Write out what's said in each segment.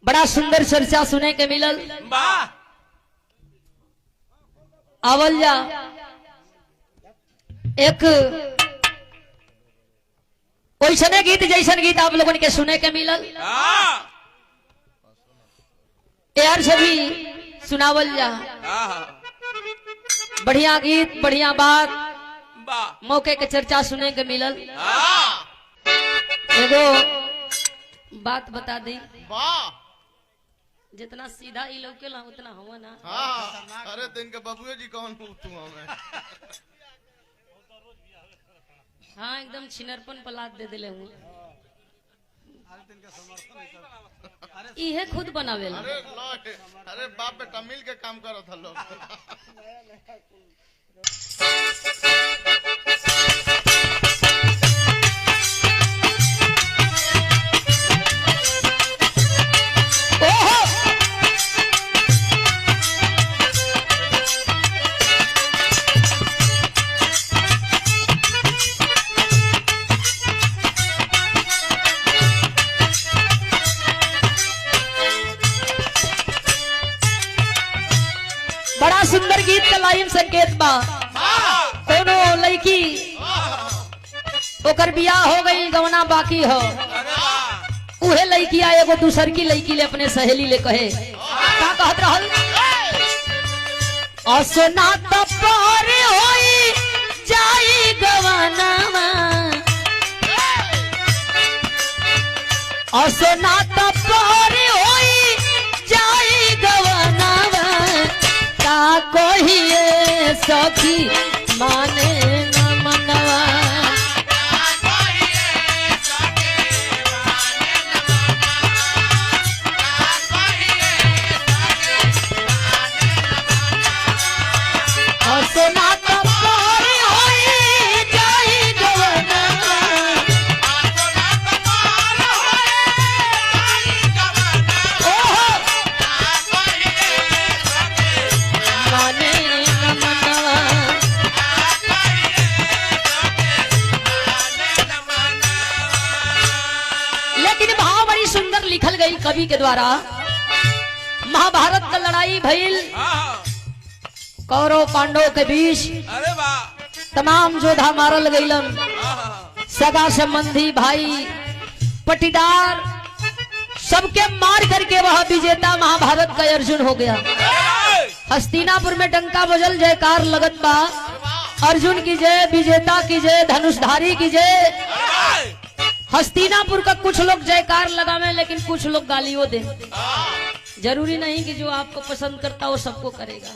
बड़ा सुंदर चर्चा सुने के मिलल। आवल जा एक ओइसने गीत जैसन गीत आप लोगों के सुने के मिलल यार सभी सुनावल जा। बढ़िया गीत बढ़िया बात मौके के चर्चा सुने के मिलल। एगो बात बता दी, जितना सीधा ही लोग के उतना हुआ ना। अरे दिन के बबुए जी कौन तू हमें हाँ एकदम छिनरपन पलाद दे दिले हूँ। इहे खुद बनावे। अरे बाप बेटा मिल के काम करो था लोग। बड़ा सुंदर गीत का लाइन संकेत बा। कोनो लड़की ओकर बियाह हो गई गवना बाकी हो, उहे लड़की आए एगो दूसर की लड़की ले अपने सहेली ले कहे का कहत रहल, असना तो पार होई जाई गवनावा, असना तो पार होई जाई गवनावा, का कहिए सखी माने न मनवा, असना तो पार होई जाई गवनावा, ओहो माने न मनवा। लेकिन भाव बड़ी सुंदर लिखल गई कवि के द्वारा। महाभारत का लड़ाई भइल कौरव पांडव के बीच, तमाम योद्धा मारल गईलन, सगा संबंधी भाई पटीदार सबके मार करके वह विजेता महाभारत का अर्जुन हो गया। हस्तिनापुर में डंका बजल, जयकार लगत बा, अर्जुन की जय, विजेता की जय, धनुषधारी की जय। हस्तिनापुर का कुछ लोग जयकार लगावे लेकिन कुछ लोग गालियों दे। जरूरी नहीं कि जो आपको पसंद करता वो सबको करेगा,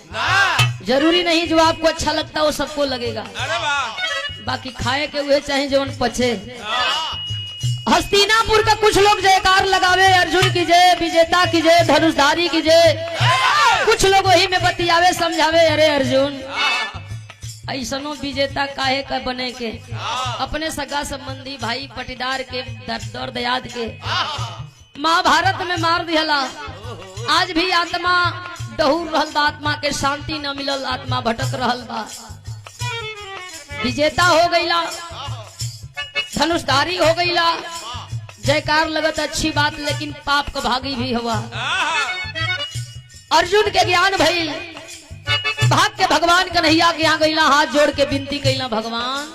जरूरी नहीं जो आपको अच्छा लगता वो सबको लगेगा, बाकी खाए के हुए चाहे जवन पचे। हस्तिनापुर का कुछ लोग जयकार लगावे, अर्जुन की जय, विजेता की जय, धनुषधारी की जय। कुछ लोग वही में बतियावे समझावे, अरे अर्जुन ऐसनो विजेता काहे का बने के, अपने सगा संबंधी भाई पटीदार के दर्द याद के महाभारत में मार दिहला। आज भी आत्मा डहूर रहल, आत्मा के शांति न मिलल, आत्मा भटक रहल बा। विजेता हो गईला, धनुषधारी हो गईला, जयकार लगत अच्छी बात, लेकिन पाप का भागी भी हुआ। अर्जुन के ज्ञान भइल, भाग के भगवान कन्हैया के यहाँ गईला, हाथ जोड़ के विनती कईला, भगवान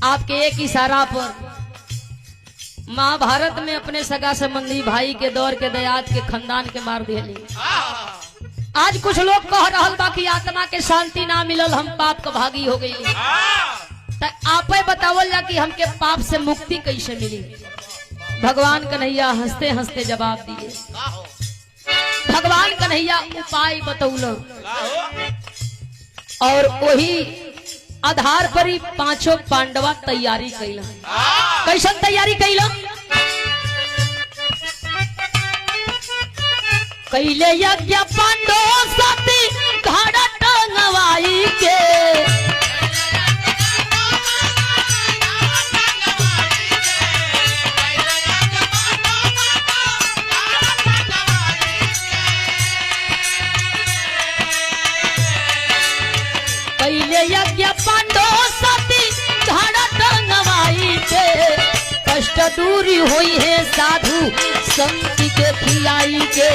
आपके एक इशारा पर महाभारत में अपने सगा संबंधी भाई के दौर के दयाद के खानदान के मार दिहली। आज कुछ लोग कह रहल बा कि आत्मा के शांति ना मिलल, हम पाप का भागी हो गई। आपे बतावल जा कि हमके पाप से मुक्ति कैसे मिली। भगवान कन्हैया हंसते हंसते जवाब दिए। भगवान कन्हैया उपाय बतौल और वही आधार पर ही पांचों पांडवा तैयारी कैला। कैसन तैयारी कैला? कैले यज्ञ पांडव सती घड़ा टंगवाई के, कैले यज्ञ पांडव सती घड़ा टंगवाई के, कष्ट दूरी हुई है साधु साधु संत के खियाई के।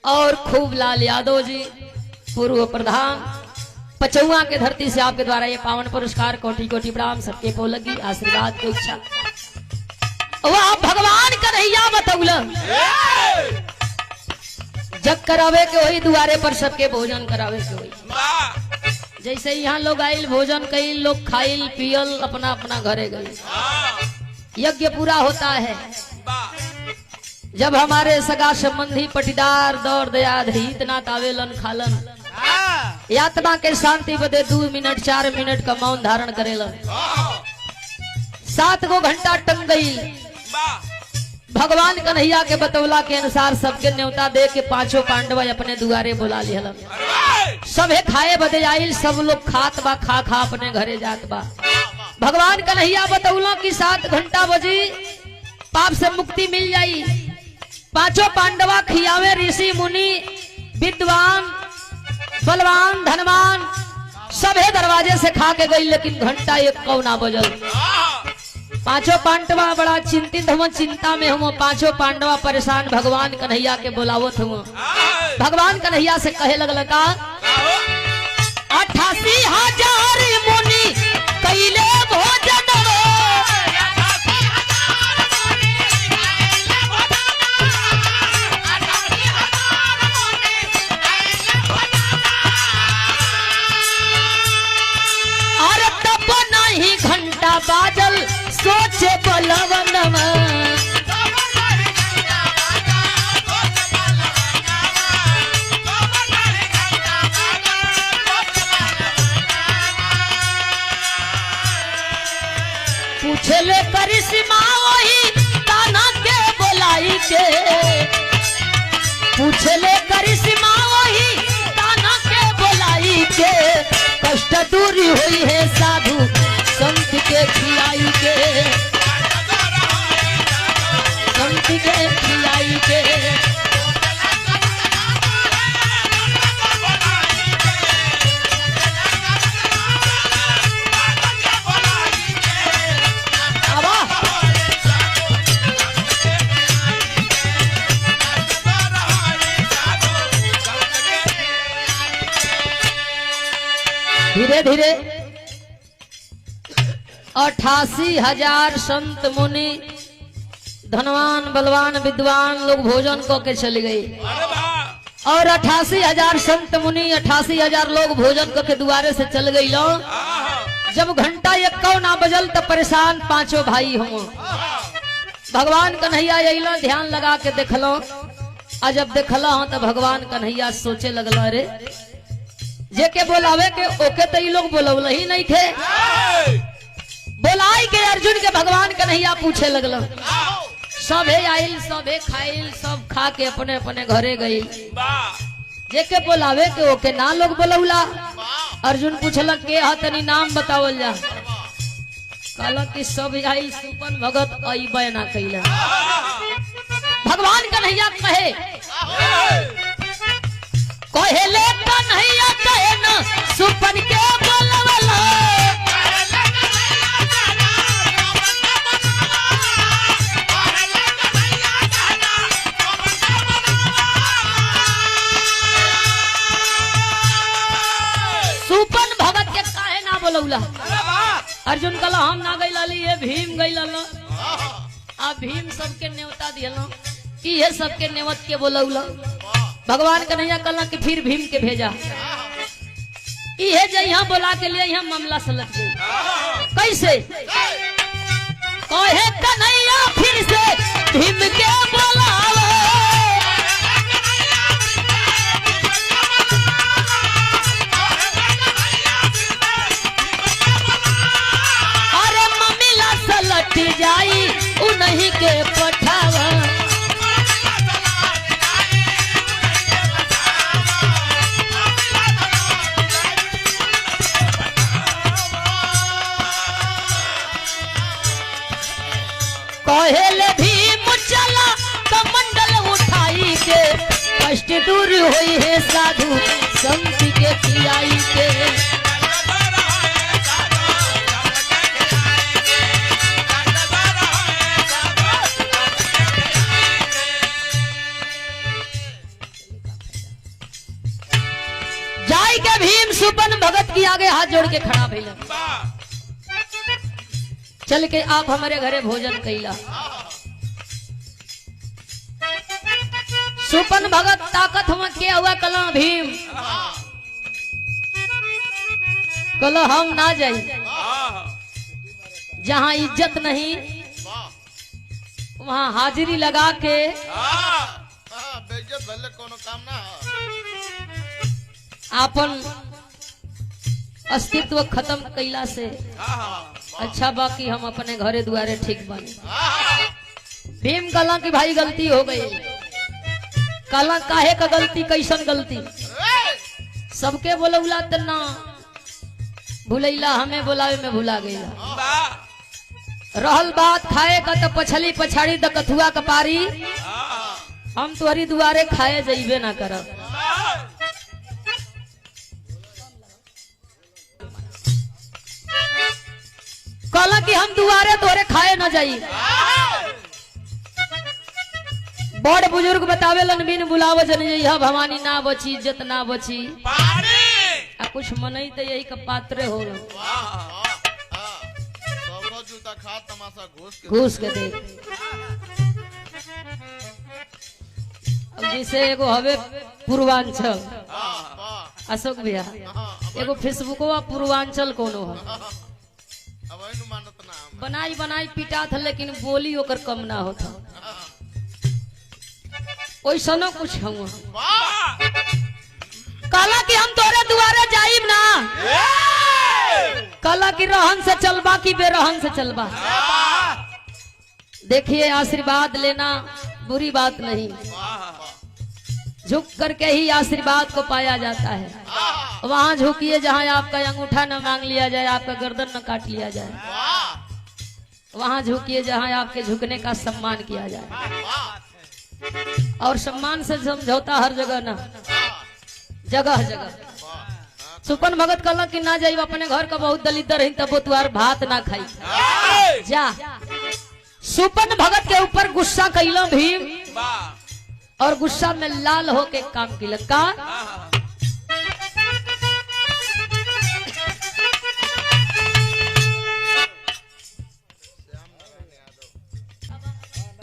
और खूब लाल यादव जी पूर्व प्रधान पचौआ के धरती से आपके द्वारा ये पावन पुरस्कार कोटि कोटि प्रणाम सबके को लगी आशीर्वाद की इच्छा। वह भगवान कन्हैया बतौल जग करावे के वही दुआरे पर सबके भोजन करावे के वही। जैसे यहाँ लोग आयल भोजन कईल लोग खाइल पियल अपना अपना घरे गए। यज्ञ पूरा होता है जब हमारे सगा संबंधी पटीदार दौड़ दया हित ना तावेलन खालन यात्रा के शांति बदे 2 मिनट 4 मिनट का मौन धारण करेलन। 7 घंटा टंग गई। भगवान कन्हैया के बतौला के अनुसार सबके न्योता दे के 5 पांडव अपने दुआरे बुला लिहलन। सबे खाए बदे आइल सब लोग खात बा खा खा अपने घरे जात बा। भगवान कन्हैया बतौला की 7 घंटा बजी पाप से मुक्ति मिल जाई। 5 पांडवा खियावे ऋषि मुनि विद्वान बलवान धनवान सभे दरवाजे से खा के गई लेकिन घंटा 1 ना बजल। 5 पांडवा बड़ा चिंतित हुआ चिंता में हुआ। 5 पांडवा परेशान भगवान कन्हैया के बुलावत हुआ। भगवान कन्हैया से कहे लगल का 88,000 मुनि कैले भोजन घंटा बाजल सोचे बलवनम। पूछे ले करिश्मा वही ताना के बोलाई के। पूछे ले करिश्मा वही ताना के बोलाई के। कष्ट दूरी हुई है साधु संत के खिलाई के। संत के खिलाई के। धीरे धीरे 88,000 संत मुनि धनवान बलवान विद्वान लोग भोजन को के चले गए। और 88,000 संत मुनि 88,000 लोग भोजन को के दुआरे से चल गई लो। जब घंटा 1 ना बजल तब परेशान 5 भाई हो। भगवान कन्हैया अइलो ध्यान लगा के देखलो। और जब देखला हो तो भगवान कन्हैया सोचे लगल अरे जे के बोलावे के ओके तो ये लोग बोलवल ही नहीं थे। बोलाई के अर्जुन के भगवान कन्हैया पूछे लगल। सबे आइल सबे खाइल सब खा के अपने अपने घरे गई। जे के बोलावे के ओके ना लोग बोलौला। अर्जुन पूछलक के तनी नाम बतावल जा। कहलक कि सब आई सुपन भगत अइबे ना कइला। भगवान कन्हैया कहे कहेले कन्हैया कहे न सुपन के बोलवला। सुपन भगत के काहे ना बोलौला। अर्जुन कहला हम ना गइलाली ये भीम गइलालो। आ भीम सबके न्योता दियलो ये सबके नेवत के बोलौला। भगवान कन्हैया कहला कि फिर भीम के भेजा। ये जे यहाँ बोला के लिए यहाँ मामला सलट गई। कैसे कहे कन्हैया फिर से भीम के बोलावे। अरे मामला सलट के पठावा कहेले भीम चला कमंडल उठाई के कष्ट दूर हुई है साधु संत के खियाई के जाई के भीम सुपन भगत की आगे हाथ जोड़ के खड़ा भइल चल के आप हमारे घरे भोजन कैला सुपन भगत ताकत हम के हुआ कला भीम कलो हम ना जाई जहां इज्जत नहीं वहां हाजिरी लगा के बेइज्जत भले कोनो काम ना आपन अस्तित्व खत्म कैला से अच्छा बाकी हम अपने घरे दुआरे ठीक बने भीम कला की भाई गलती हो गई कला काहे का गलती कैसन गलती सबके बोलौला त ना भूलैला हमें बोलावे में भुला गईला रहल बात खाए का तो पछली पछाड़ी द कथुआ का पारी हम तोहरी दुआरे खाए जइबे ना करब कहला कि हम दुआरे तोरे खाए न जाई बड़ बुजुर्ग बतावे लन बिन बुलाव जन यह भवानी ना बची इज्जत ना बची आ कुछ मनई तो यही का पात्र हो जूता खा तमाशा घूस के देख अब जैसे एगो हवे पूर्वांचल अशोक भैया एगो फेसबुकवा पूर्वांचल कोनो है बनाई बनाई पिटा था लेकिन बोली ओकर कम ना होता ओइसनो कुछ हुआ कला कि हम तोरे दुआरे जाइब ना कला की रहन से चलबा की बेरहन से चलबा देखिए आशीर्वाद लेना बुरी बात नहीं झुक करके ही आशीर्वाद को पाया जाता है वहां झुकिए जहां आपका अंगूठा न मांग लिया जाए आपका गर्दन न काट लिया जाए वहां झुकिए जहां आपके झुकने का सम्मान किया जाए और सम्मान से समझौता हर जगह ना जगह जगह सुपन भगत कहला कि ना जाइब अपने घर का बहुत दलिदर है तब तुआर भात ना खाई जा सुपन भगत के ऊपर गुस्सा कैलो भीम और गुस्सा में लाल होके काम की लगा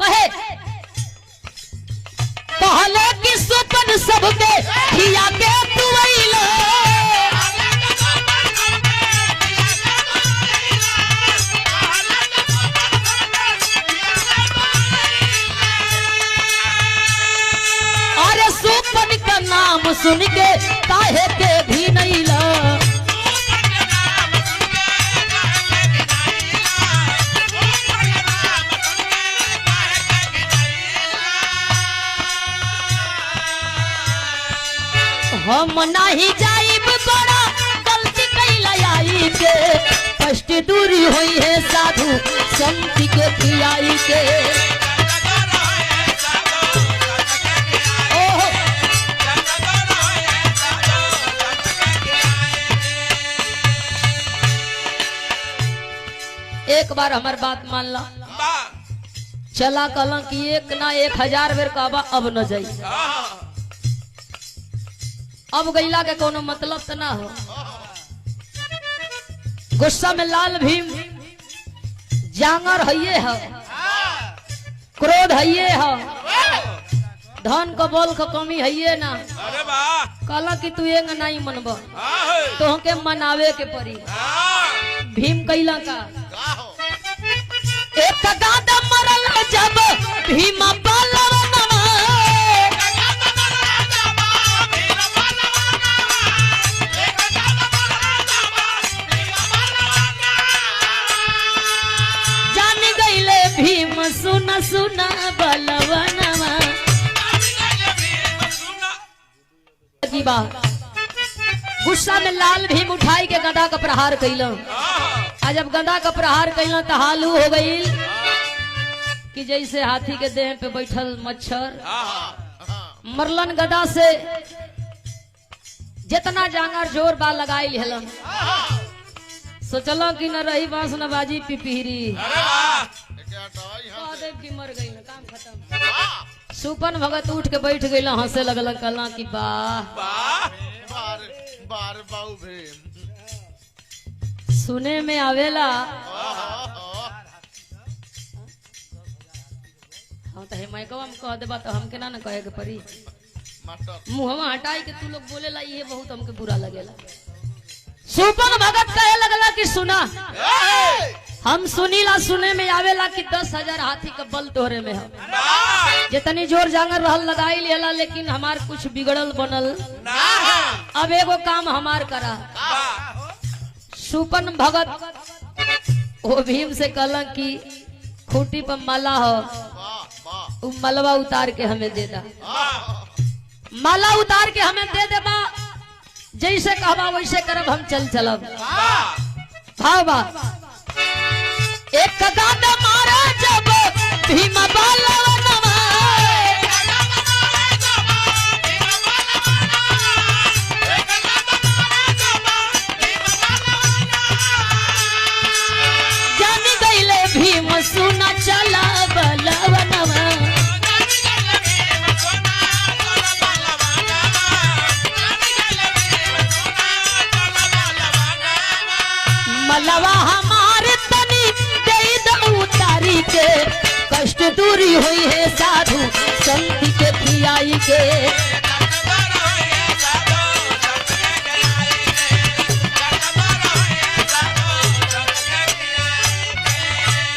कहे पहले की सुपन सबके खिया के तुवैलो अरे सुपन का नाम सुन के काहे के भी नहीं ला हम नहीं जाइब बड़ा गलती कैला आई के कष्ट दूरी हुई है साधु संत के खियाई के ओहो एक बार हमार बात मान ला चला कल की एक ना 1000 बेर कहबा अब न जाई अब गैला के कोनो मतलब तो ना हो गुस्सा में लाल भीम जांगर हइये है क्रोध हइये है धन का बल का कमी हइये ना कहला कि तू एंग नहीं मनब तो के मनावे के पड़ी भीम कैला का एक गादा मरल जब भीम सुना सुना बलवनवा की बात गुस्सा में लाल भीम उठाई के गदा का प्रहार कैलन। आज जब गदा का प्रहार कैलन तो हालू हो गई कि जैसे हाथी के देह पे बैठल मच्छर। मरलन गदा से जितना जांगर जोर बा लगाई हेलन। सोचलो कि न रही बांस न बाजी पिपीरी की मर गई काम खत्म। सुपन भगत उठ के बैठ गई हंसे लगल कला की वाह सुने में आवेला। हाँ तो मैकवा में कह देबा तो हमके ना कहे के परी। मुहवा हटाई के तू लोग बोलेला ये बहुत हमके बुरा लगेला। सुपन भगत कहे लगला कि सुना हम सुनीला सुने में आवेला कि 10,000 हाथी का बल तोहरे में है। जितनी जोर जांगर रहल लगाई लेला लेकिन हमार कुछ बिगड़ल बनल। अब एगो काम हमार करा। सुपन भगत वो भीम से कहला कि खूंटी पर माला हो मलवा उतार के हमें दे दा। माला उतार के हमें दे देबा जैसे कहबा वैसे करब हम चलब। भाव बा एक गांड मारा जब भीम बलवनवा जानी गईले भीम सुना चला बलवनवा। मलवा हमारे तनी दे उतारी के कष्ट दूरी हुई है साधु संति के पियाई के।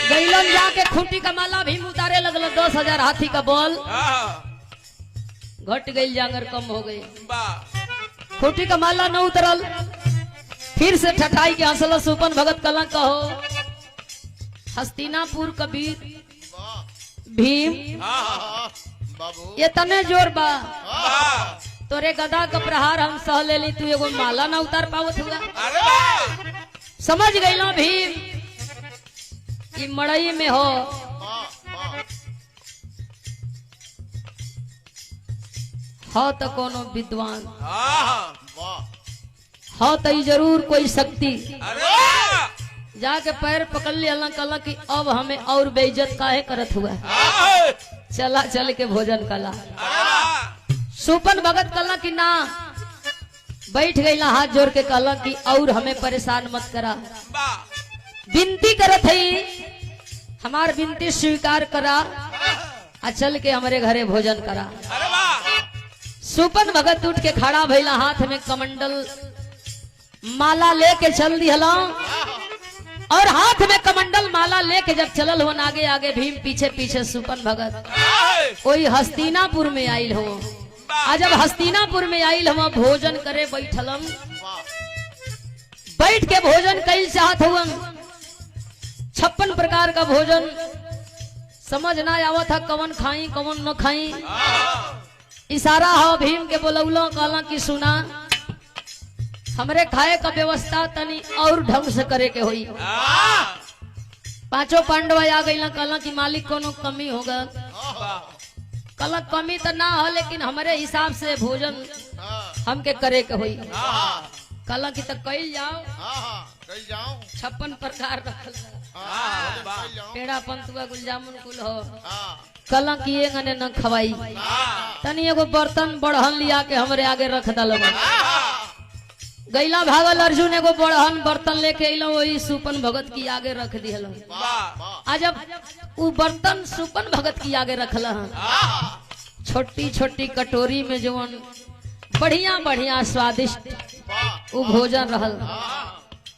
गैलन जाके खूंटी का माला भीम उतारे लगल। 10,000 हाथी का बल घट गई जांगर कम हो गई। खूंटी का माला न उतरल। फिर से ठठाई के हंसल सुपन भगत कला कहो हस्तिनापुर कबीर भीम ये तने जोर बा तोरे गदा का प्रहार हम सह ले ली तू एगो माला ना उतार पावत हुआ। समझ गईलो भीम कि मड़ई में हो तो कोनो विद्वान हाँ तो जरूर कोई शक्ति जाके पैर पकड़ लिया कला कि अब हमें और बेइज्जत काहे करत हुआ। चला चल के भोजन कला। सुपन भगत कला कि ना बैठ गई हाथ जोड़ के कला कि और हमें परेशान मत करा। विनती करत है हमार विनती स्वीकार करा आ चल के हमारे घरे भोजन करा। सुपन भगत उठ के खड़ा भइला हाथ में कमंडल माला लेके चल दिहला और हाथ में कमंडल माला लेके जब चलल हो आगे आगे भीम पीछे पीछे सुपन भगत कोई हस्तिनापुर में आइल हो। आज जब हस्तिनापुर में आइल हम भोजन करे बैठलम बैठ के भोजन कई चाहत हुआ 56 प्रकार का भोजन समझ ना आवत था कवन खाई कवन न खाई। इशारा हो भीम के बोलौलो कहला कि सुना हमरे खाए का व्यवस्था तनी और ढंग से करे के होई। पांचों पांडव आ गई कहला कि मालिक कोनो कमी होगा। कहला कमी तो ना हो लेकिन हमारे हिसाब से भोजन हमके करे के होई। कहला कि तो कई जाओ 56 प्रकार रखल पेड़ा पंतुआ गुलजामुन कुल हो। कहला कि ये गने न खवाई तनी एगो बर्तन बढ़हन लिया के हमरे आगे रख दल। गैला भागल अर्जुन एगो बड़हन बर्तन लेके अलो वही सुपन भगत की आगे रख दिहल। आज जब वो बर्तन सुपन भगत की आगे रखल छोटी छोटी कटोरी में जवन बढ़िया बढ़िया स्वादिष्ट वो भोजन रहल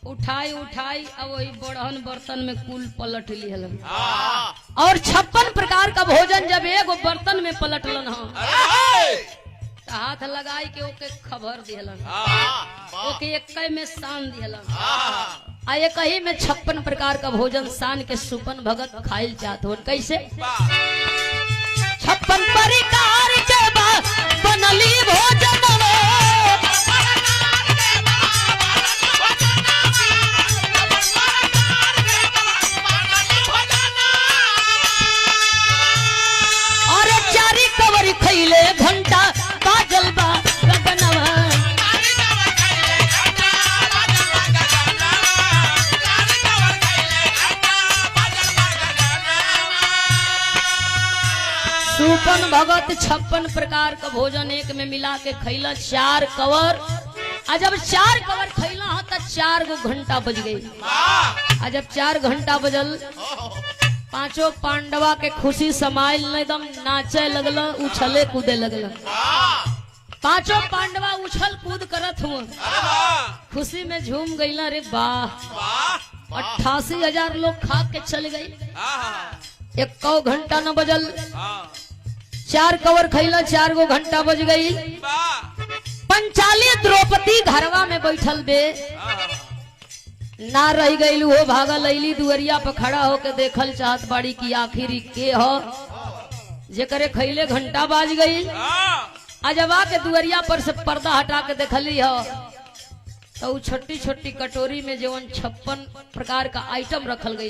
उठाई उठाई अब वही बड़हन बर्तन में कुल पलट लिहल। और 56 प्रकार का भोजन जब एगो बर्तन में पलटलन हाथ लगाई के ओके खबर दिहलन ओके एक में शान दिहलन। आये कहीं में 56 प्रकार का भोजन शान के सुपन भगत खाइल चाहत हो कैसे 56 प्रकार के बनली भोजन और 4 कवर खैले घंटा बाजल बा गगनवा सुपन भगत 56 प्रकार का भोजन एक में मिला के खैला 4 कवर आ जब 4 कवर खैला हा तो 4 गो घंटा बज गई आ जब 4 घंटा बजल पांचों पांडवा के खुशी समाइल एकदम नाचे लगल उछले कूदे लगल पांचों पांडवा उछल कूद करत हुआ खुशी में झूम गई रे वाह 88,000 लोग खा के चल गई 1 घंटा न बजल 4 कवर खैला 4 गो घंटा बज गई पंचाली द्रौपदी घरवा में बैठल बे ना रह गई वो भागा लैली दुअरिया पर खड़ा होके देखल चाहत बाड़ी की आखिर के हो जेकरे खैले घंटा बाज गई अजबा के दुअरिया पर से पर्दा हटा के देखली हो तो छोटी छोटी कटोरी में जवन 56 प्रकार का आइटम रखल गई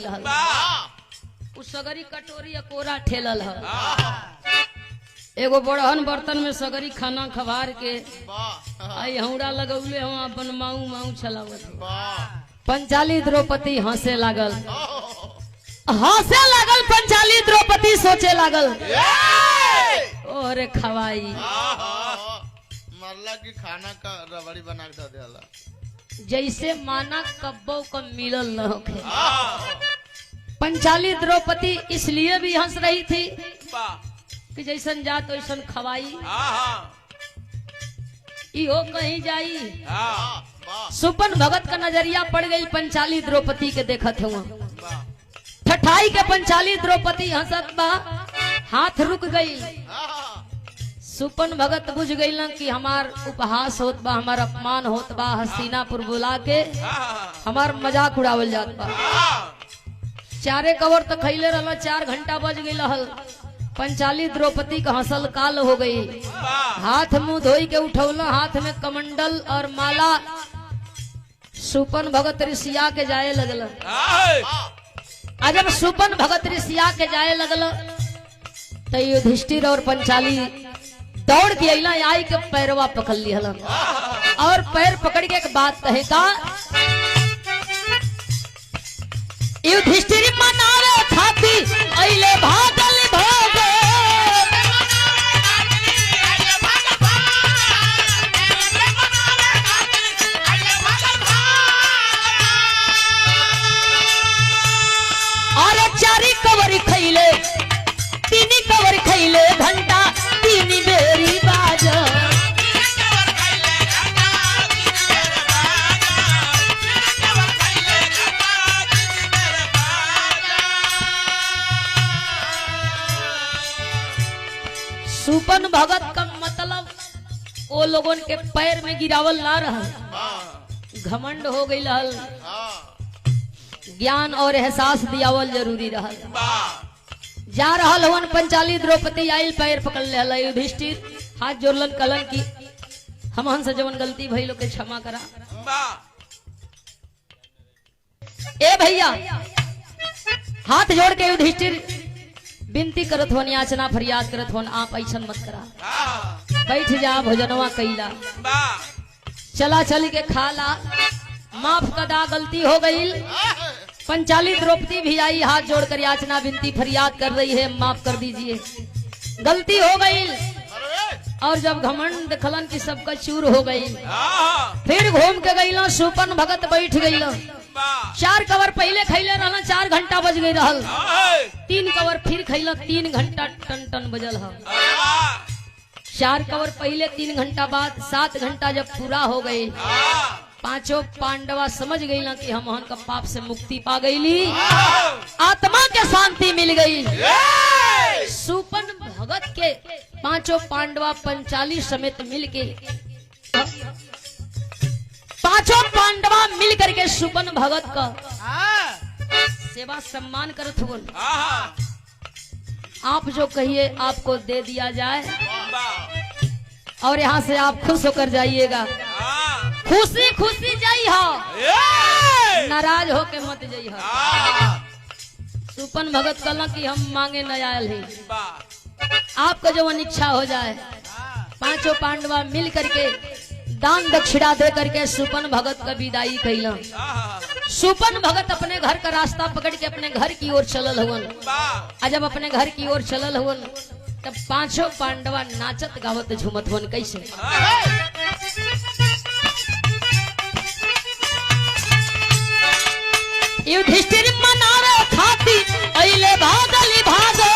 उस सगरी कटोरी कोरा ठेलल है एगो बड़हन बर्तन में सगरी खाना खबार के आई हौड़ा लगौले हम अपन माऊ माऊ चलावत पंचाली द्रौपदी हंसे लागल पंचाली द्रौपदी सोचे लागल ओरे खवाई मरला की खाना का रबड़ी बना के देला जैसे माना कब्बो को मिलल न होखे पंचाली द्रौपदी इसलिए भी हंस रही थी कि जैसन जात वैसन खवाई इहो कहीं जाई सुपन भगत का नजरिया पड़ गई पंचाली द्रौपदी के देखत हुआ ठठाई के पंचाली द्रौपदी हंसत बा हाथ रुक गई सुपन भगत बुझ गई ना कि हमार उपहास होत बा हमार अपमान होत बा हस्तिनापुर बुला के हमार मजाक उड़ावल जात बा 4 कवर तो खैले रहल 4 घंटा बज गई रहल पंचाली द्रौपदी का हंसल काल हो गई हाथ मुंह धोई के उठौला हाथ में कमंडल और माला सुपन भगत ऋषिया के जाए लगल जब सुपन भगत ऋषिया के जाए लगल तो युधिष्ठिर और पंचाली दौड़ के अला आई के पैरवा पकड़ लिहल और पैर पकड़ के एक बात कहे का युधिष्ठिर मनावे खाती अइले भागल भोगे और 4 कवर खैले 3 कवर खैले घंटा 3 बेरी बाज सुपन भगत का मतलब वो लोगों के पैर में गिरावल ना रहा घमंड हो गई रहल ज्ञान और एहसास दियावल जरूरी रहल जा रहल हवन पंचाली द्रौपदी आइल पैर पकड़ ले युधिष्ठिर हाथ जोड़लन कलन की हमहन से जवन गलती भई लोग के क्षमा करा ए भैया हाथ जोड़ के युधिष्ठिर विनती करत होन याचना फरियाद करत होन आप ऐसन मत करा बैठ जा भोजनवा कैला चला चल के खाला माफ कदा गलती हो गई पंचाली द्रौपदी भी आई हाथ जोड़कर याचना विनती फरियाद कर रही है माफ कर दीजिए गलती हो गई और जब घमंड देखलन की सबका चूर हो गई फिर घूम के गई सुपन भगत बैठ गई 4 कवर पहले खैले रहना 4 घंटा बज गई रहल 3 कवर फिर खैला 3 घंटा टन टन बजल है 4 कवर पहले 3 घंटा बाद 7 घंटा जब पूरा हो गए पांचों पांडवा समझ गई ना कि हम का पाप से मुक्ति पा गईली आत्मा के शांति मिल गई सुपन भगत के पांचों पांडवा पंचाली समेत मिलके पांचों पांडवा मिल करके सुपन भगत का हाँ, सेवा सम्मान करत हुए। आहा, आप जो कहिए आपको दे दिया जाए वाह, और यहाँ से आप खुश होकर जाइएगा। हाँ, खुशी खुशी जाई हो, ए, नाराज होके मत जाई हो। आहा, सुपन भगत कहला कि हम मांगे न आयल है, वाह, आपका जो इच्छा हो जाए। पांचों पांडवा मिल करके दान दक्षिणा दे करके सुपन भगत का विदाई कैला। आहा, सुपन भगत अपने घर का रास्ता पकड़ के अपने घर की ओर चलल हुवन। वाह, जब अपने घर की ओर चलल हुवन तब पांचों पांडवा नाचत गावत झूमत हुवन। कैसे? आहा, युधिष्ठिर मनावे खाती अइले भागली भागो,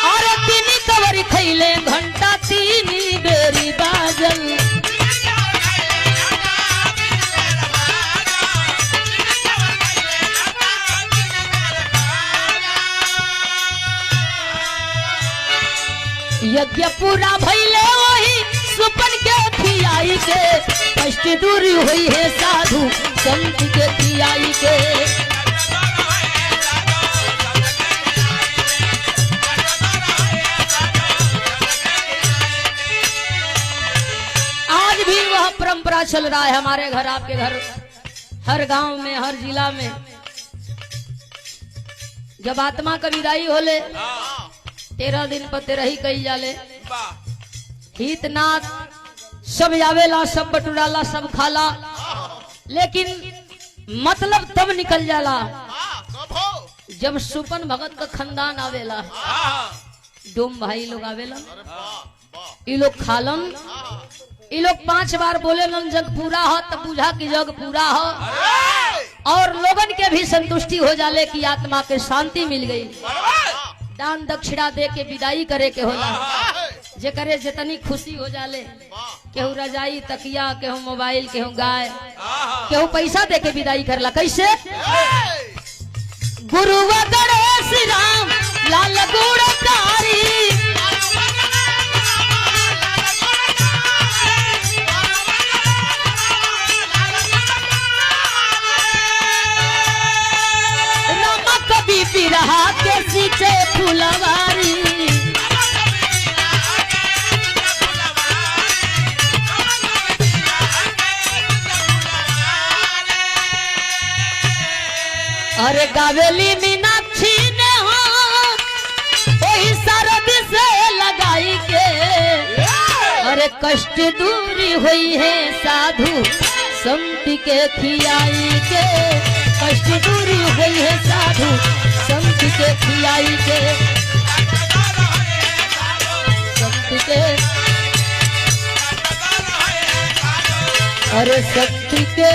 और तीनी कवरी खैले घंटा तीनी बेरी बाजल। यज्ञ पूरा भइले वही सुपन के खियाई के, कष्ट दूरी हुई है साधु संत के खियाई के। आज भी वह परंपरा चल रहा है हमारे घर, आपके घर, हर गांव में, हर जिला में। जब आत्मा का विदाई होले 13 दिन पर 13 ही कही जाले। वाह, हित नाथ सब आवेला, सब बटुराला, सब खाला, लेकिन मतलब तब निकल जाला हाँ, कब हो? जब सुपन भगत का खानदान आवेला। आहा, डोम भाई लोग आवेला, अरे वाह, वाह, ये लोग खालन, ये लोग 5 बार बोलेलन जग पूरा हो, तब बुझा कि जग पूरा हो, अरे, और लोगन के भी संतुष्टि हो जाले कि आत्मा के शांति मिल गई। दान दक्षिणा दे के विदाई करे के होला। जे करे जितनी खुशी हो जाले, केहू रजाई तकिया, केहू मोबाइल, केहू गाय, आहा, केहू पैसा दे के विदाई करला। कैसे? गुरु गणेश राम लाल गुणकारी, रामा कभी बिरहा के सींचे फुलवारी, अरे गावेली मीनाक्षी ने हाँ वही सरद से लगाई के, अरे कष्ट दूरी हुई है साधु संत के खियाई के, कष्ट दूरी हुई है साधु संत के खियाई के, संत के, अरे संत के